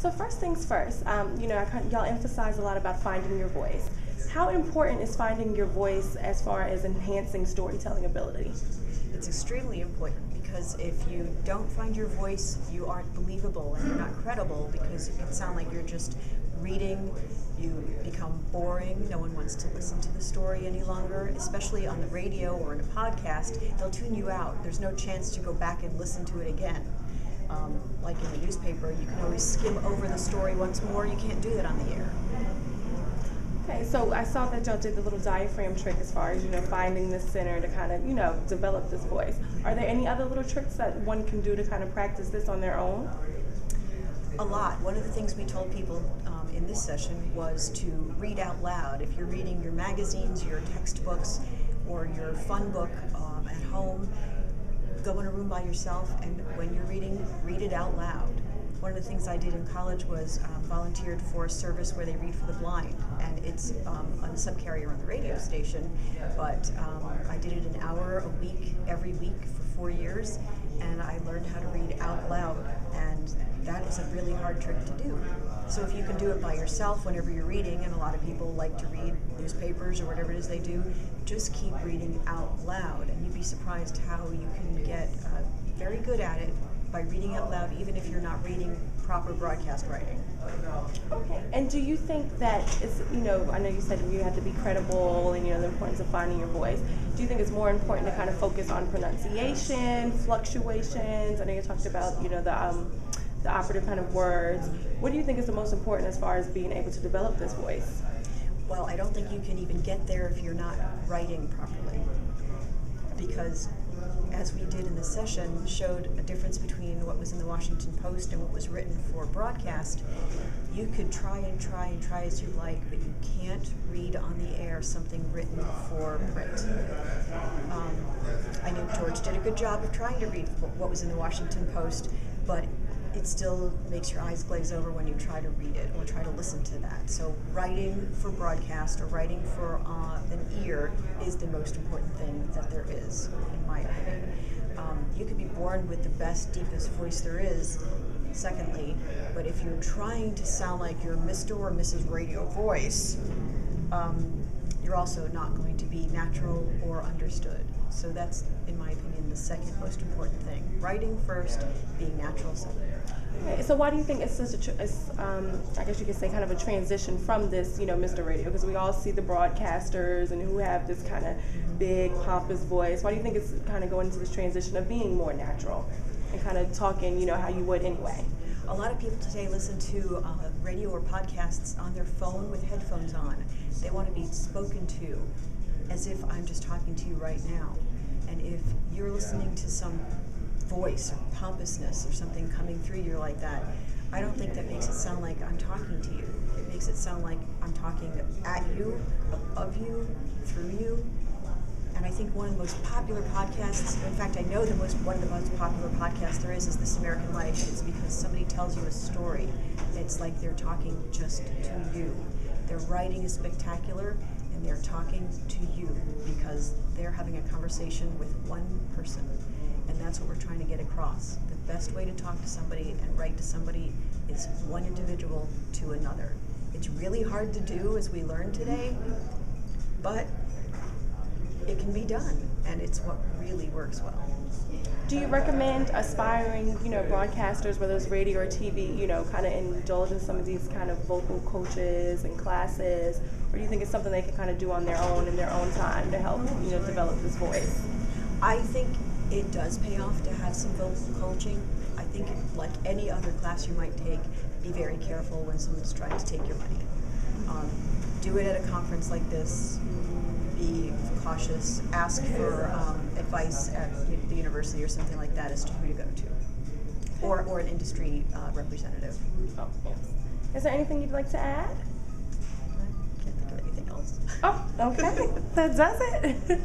So first things first, y'all emphasize a lot about finding your voice. How important is finding your voice as far as enhancing storytelling ability? It's extremely important, because if you don't find your voice, you aren't believable and you're not credible, because it can sound like you're just reading. You become boring. No one wants to listen to the story any longer, especially on the radio or in a podcast. They'll tune you out. There's no chance to go back and listen to it again. Like in the newspaper, you can always skim over the story once more. You can't do that on the air. Okay, so I saw that y'all did the little diaphragm trick as far as, finding the center to kind of, develop this voice. Are there any other little tricks that one can do to kind of practice this on their own? A lot. One of the things we told people in this session was to read out loud. If you're reading your magazines, your textbooks, or your fun book at home, go in a room by yourself, and when you're reading, read it out loud. One of the things I did in college was volunteered for a service where they read for the blind, and it's on a subcarrier on the radio station, but I did it an hour a week, every week for 4 years, and I learned how to read out loud, and that is a really hard trick to do. So if you can do it by yourself whenever you're reading, and a lot of people like to read newspapers or whatever it is they do, just keep reading out loud, and you'd be surprised how you can get very good at it by reading out loud, even if you're not reading proper broadcast writing. Okay, and do you think that it's, I know you said you have to be credible and, the importance of finding your voice. Do you think it's more important to kind of focus on pronunciation, fluctuations? I know you talked about, the operative kind of words. What do you think is the most important as far as being able to develop this voice? Well, I don't think you can even get there if you're not writing properly, because as we did in the session, showed a difference between what was in the Washington Post and what was written for broadcast. You could try as you like, but you can't read on the air something written for print. I knew George did a good job of trying to read what was in the Washington Post, but it still makes your eyes glaze over when you try to read it or try to listen to that. So writing for broadcast or writing for an ear is the most important thing that there is, in my opinion. You could be born with the best, deepest voice there is, secondly, but if you're trying to sound like your Mr. or Mrs. Radio voice, you're also not going to be natural or understood. So that's, in my opinion, the second most important thing. Writing first, being natural second. Okay, so why do you think it's such I guess you could say kind of a transition from this, Mr. Radio? Because we all see the broadcasters and who have this kind of big, pompous voice. Why do you think it's kind of going into this transition of being more natural and kind of talking, how you would anyway? A lot of people today listen to radio or podcasts on their phone with headphones on. They want to be spoken to as if I'm just talking to you right now. And if you're listening to some voice or pompousness or something coming through you like that, I don't think that makes it sound like I'm talking to you. It makes it sound like I'm talking at you, of you, through you. And I think one of the most popular podcasts, in fact, I know one of the most popular podcasts there is This American Life. It's because somebody tells you a story. It's like they're talking just to you. Their writing is spectacular, and they're talking to you because they're having a conversation with one person. And that's what we're trying to get across. The best way to talk to somebody and write to somebody is one individual to another. It's really hard to do, as we learned today, but it can be done, and it's what really works well. Do you recommend aspiring, broadcasters, whether it's radio or TV, kind of indulge in some of these kind of vocal coaches and classes, or do you think it's something they can kind of do on their own in their own time to help, develop this voice? I think it does pay off to have some vocal coaching. I think, like any other class you might take, be very careful when someone's trying to take your money. Do it at a conference like this. Be cautious. Ask for advice at the university or something like that as to who to go to, or an industry representative. Oh, yes. Is there anything you'd like to add? I can't think of anything else. Oh, okay. That does it.